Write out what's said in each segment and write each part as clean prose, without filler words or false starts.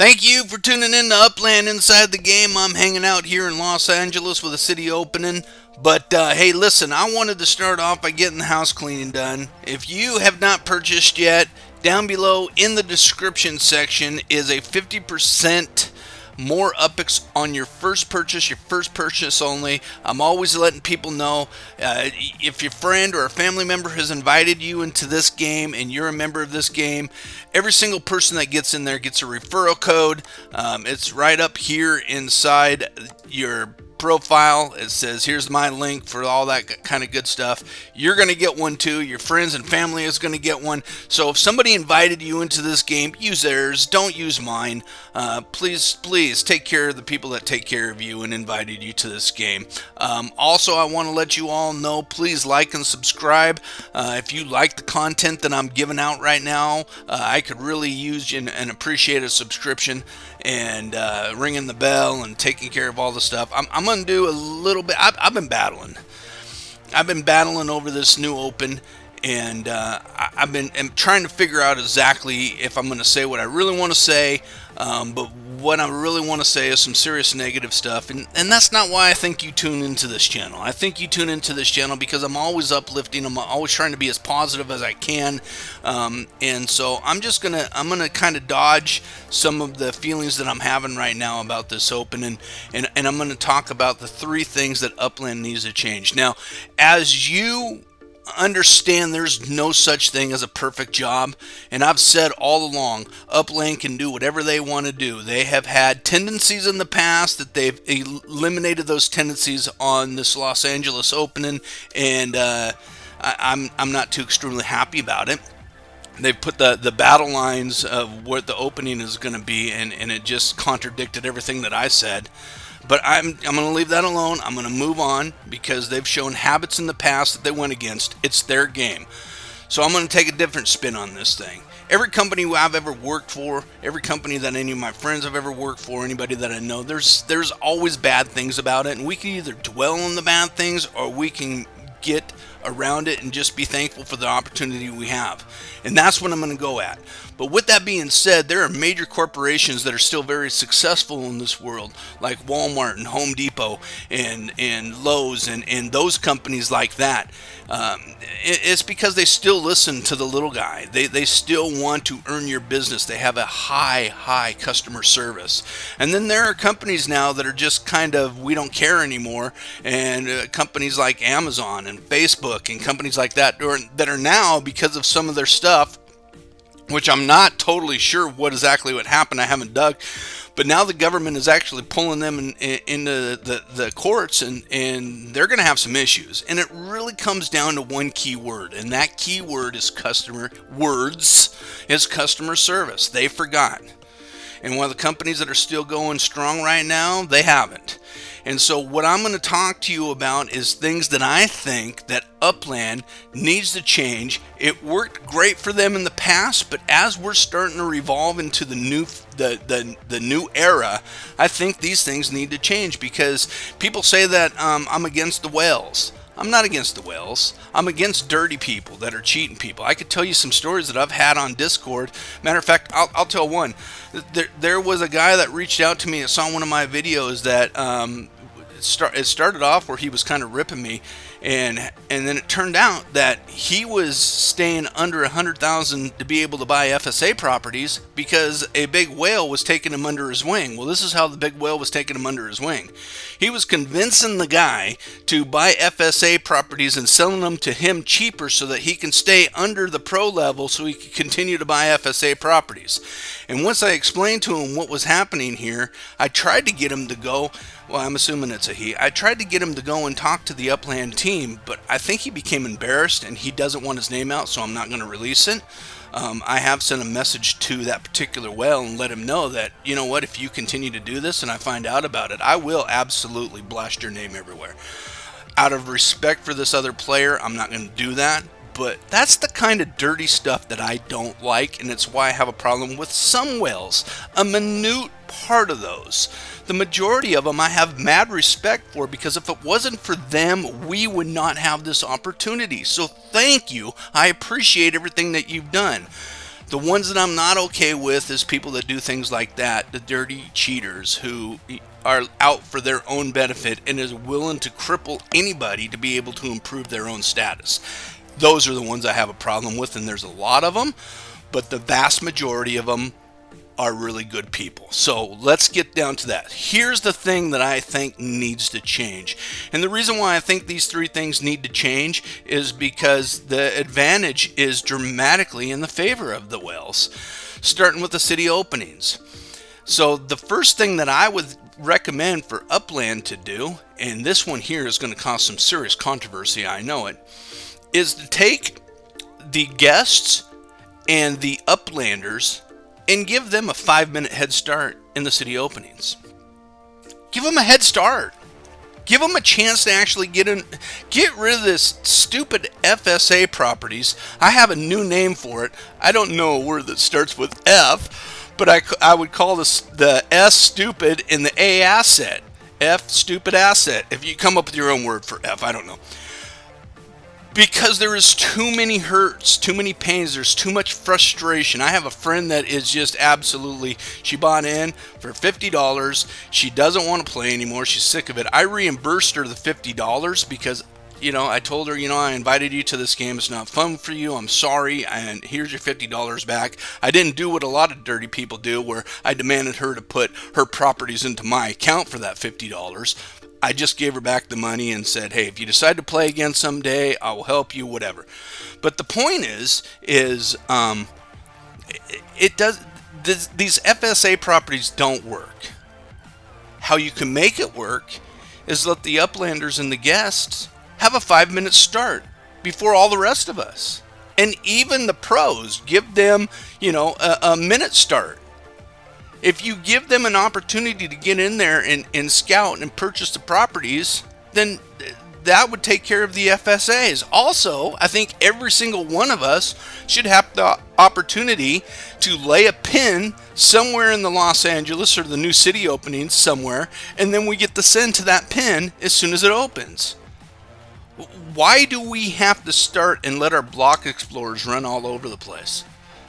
Thank you for tuning in to Upland Inside the Game. I'm hanging out here in Los Angeles with the city opening. But hey, listen, I wanted to start off by getting the house cleaning done. If you have not purchased yet, down below in the description section is a 50% more UPX on your first purchase only. I'm always letting people know if your friend or a family member has invited you into this game and you're a member of this game, every single person that gets in there gets a referral code. It's right up here inside your profile. It says here's my link for all that kind of good stuff. You're going to get one too. Your friends and family is going to get one. So if somebody invited you into this game, use theirs, don't use mine. Please take care of the people that take care of you and invited you to this game. Also, I want to let you all know, please like and subscribe. If you like the content that I'm giving out right now, I could really use and appreciate a subscription and ringing the bell and taking care of all the stuff. I'm going to do a little bit. I've been battling. I've been battling over this new open, and I've been trying to figure out exactly if I'm going to say what I really want to say. But what I really want to say is some serious negative stuff, and that's not why I think you tune into this channel. I think you tune into this channel because I'm always uplifting. I'm always trying to be as positive as I can, and so I'm gonna kind of dodge some of the feelings that I'm having right now about this open, and I'm gonna talk about the 3 things that Upland needs to change. Now, as you understand, there's no such thing as a perfect job, and I've said all along, Upland can do whatever they want to do. They have had tendencies in the past that they've eliminated those tendencies on this Los Angeles opening, and I'm not too extremely happy about it. They've put the battle lines of what the opening is going to be, and it just contradicted everything that I said. But I'm going to leave that alone. I'm going to move on because they've shown habits in the past that they went against. It's their game. So I'm going to take a different spin on this thing. Every company I've ever worked for, every company that any of my friends have ever worked for, anybody that I know, there's always bad things about it. And we can either dwell on the bad things or we can get around it and just be thankful for the opportunity we have. And that's what I'm going to go at. But with that being said, there are major corporations that are still very successful in this world, like Walmart and Home Depot and Lowe's and those companies like that. It's because they still listen to the little guy. They still want to earn your business. They have a high customer service. And then there are companies now that are just kind of, we don't care anymore. And companies like Amazon and Facebook and companies like that are now, because of some of their stuff, which I'm not totally sure what happened. I haven't dug. But now the government is actually pulling them into the courts, and they're going to have some issues. And it really comes down to one key word, and that key word is customer service. They forgot. And one of the companies that are still going strong right now, they haven't. And so what I'm going to talk to you about is things that I think that Upland needs to change. It worked great for them in the past, but as we're starting to revolve into the new era, I think these things need to change, because people say that I'm against the whales. I'm not against the whales. I'm against dirty people that are cheating people. I could tell you some stories that I've had on Discord. Matter of fact, I'll tell one. There was a guy that reached out to me that saw one of my videos that it started off where he was kind of ripping me, and then it turned out that he was staying under 100,000 to be able to buy FSA properties because a big whale was taking him under his wing. Well, this is how the big whale was taking him under his wing. He was convincing the guy to buy FSA properties and selling them to him cheaper so that he can stay under the pro level so he can continue to buy FSA properties. And once I explained to him what was happening here, I tried to get him to go, well, I'm assuming it's a he. I tried to get him to go and talk to the Upland team, but I think he became embarrassed and he doesn't want his name out, so I'm not going to release it. I have sent a message to that particular whale and let him know that, you know what, if you continue to do this and I find out about it, I will absolutely blast your name everywhere. Out of respect for this other player, I'm not going to do that. But that's the kind of dirty stuff that I don't like, and it's why I have a problem with some whales, a minute part of those. The majority of them I have mad respect for, because if it wasn't for them, we would not have this opportunity. So thank you. I appreciate everything that you've done. The ones that I'm not okay with is people that do things like that, the dirty cheaters who are out for their own benefit and is willing to cripple anybody to be able to improve their own status. Those are the ones I have a problem with, and there's a lot of them, but the vast majority of them are really good people. So let's get down to that. Here's the thing that I think needs to change. And the reason why I think these three things need to change is because the advantage is dramatically in the favor of the whales, starting with the city openings. So the first thing that I would recommend for Upland to do, and this one here is going to cause some serious controversy, I know it, is to take the guests and the Uplanders and give them a 5-minute head start in the city openings. Give them a head start. Give them a chance to actually get rid of this stupid FSA properties. I have a new name for it. I don't know a word that starts with F, but I would call this the S stupid and the A asset. F stupid asset. If you come up with your own word for F, I don't know. Because there is too many hurts, too many pains, there's too much frustration. I have a friend that is just absolutely, she bought in for $50. She doesn't want to play anymore. She's sick of it. I reimbursed her the $50 because, I told her, I invited you to this game. It's not fun for you. I'm sorry. And here's your $50 back. I didn't do what a lot of dirty people do where I demanded her to put her properties into my account for that $50. I just gave her back the money and said, hey, if you decide to play again someday, I will help you, whatever. But the point is these FSA properties don't work. How you can make it work is let the Uplanders and the guests have a 5-minute start before all the rest of us. And even the pros, give them, a minute start. If you give them an opportunity to get in there and scout and purchase the properties, then that would take care of the FSAs. Also, I think every single one of us should have the opportunity to lay a pin somewhere in the Los Angeles or the new city openings somewhere, and then we get to send to that pin as soon as it opens. Why do we have to start and let our block explorers run all over the place?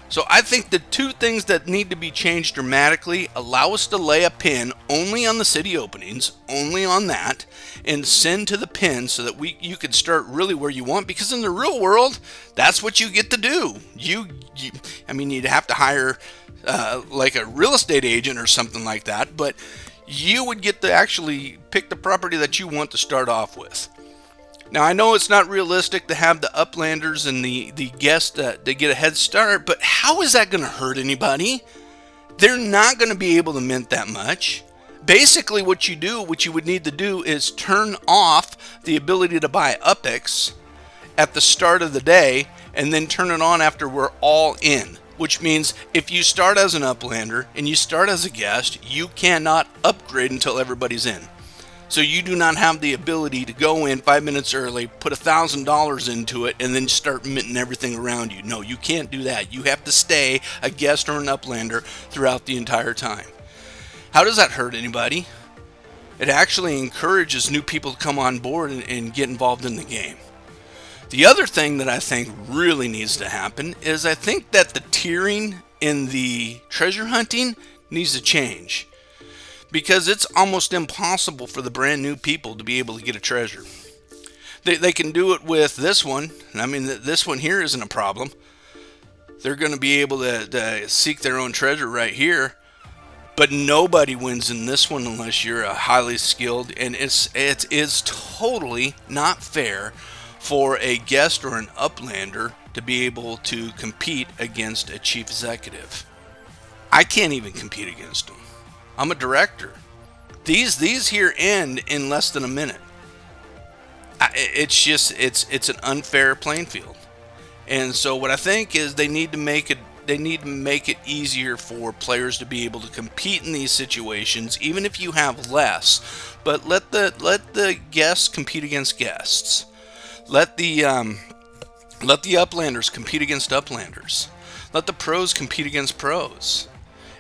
So I think the two things that need to be changed dramatically, allow us to lay a pin only on the city openings, only on that, and send to the pin so that you can start really where you want, because in the real world, that's what you get to do. You'd have to hire like a real estate agent or something like that, but you would get to actually pick the property that you want to start off with. Now, I know it's not realistic to have the Uplanders and the guests to get a head start, but how is that going to hurt anybody? They're not going to be able to mint that much. Basically, what you would need to do is turn off the ability to buy UPX at the start of the day and then turn it on after we're all in. Which means if you start as an Uplander and you start as a guest, you cannot upgrade until everybody's in. So you do not have the ability to go in 5 minutes early, put $1,000 into it, and then start minting everything around you. No, you can't do that. You have to stay a guest or an Uplander throughout the entire time. How does that hurt anybody? It actually encourages new people to come on board and get involved in the game. The other thing that I think really needs to happen is I think that the tiering in the treasure hunting needs to change. Because it's almost impossible for the brand new people to be able to get a treasure. They can do it with this one. I mean, this one here isn't a problem. They're going to be able to seek their own treasure right here. But nobody wins in this one unless you're a highly skilled. And it is totally not fair for a guest or an Uplander to be able to compete against a chief executive. I can't even compete against them. I'm a director. These here end in less than a minute. It's an unfair playing field. And so what I think is they need to make it easier for players to be able to compete in these situations, even if you have less. But let the guests compete against guests. Let the Uplanders compete against Uplanders. Let the pros compete against pros.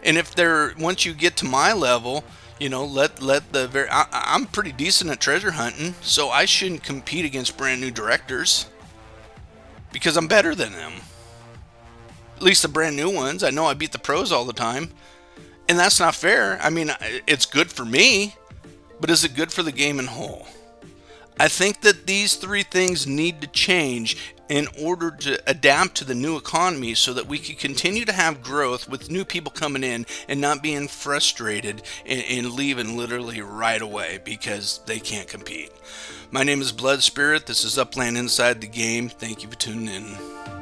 And if once you get to my level, I'm pretty decent at treasure hunting, so I shouldn't compete against brand new directors because I'm better than them. At least the brand new ones. I know I beat the pros all the time. And that's not fair. I mean, it's good for me, but is it good for the game in whole? I think that these three things need to change in order to adapt to the new economy so that we can continue to have growth with new people coming in and not being frustrated and leaving literally right away because they can't compete. My name is Blood Spirit. This is Upland Inside the Game. Thank you for tuning in.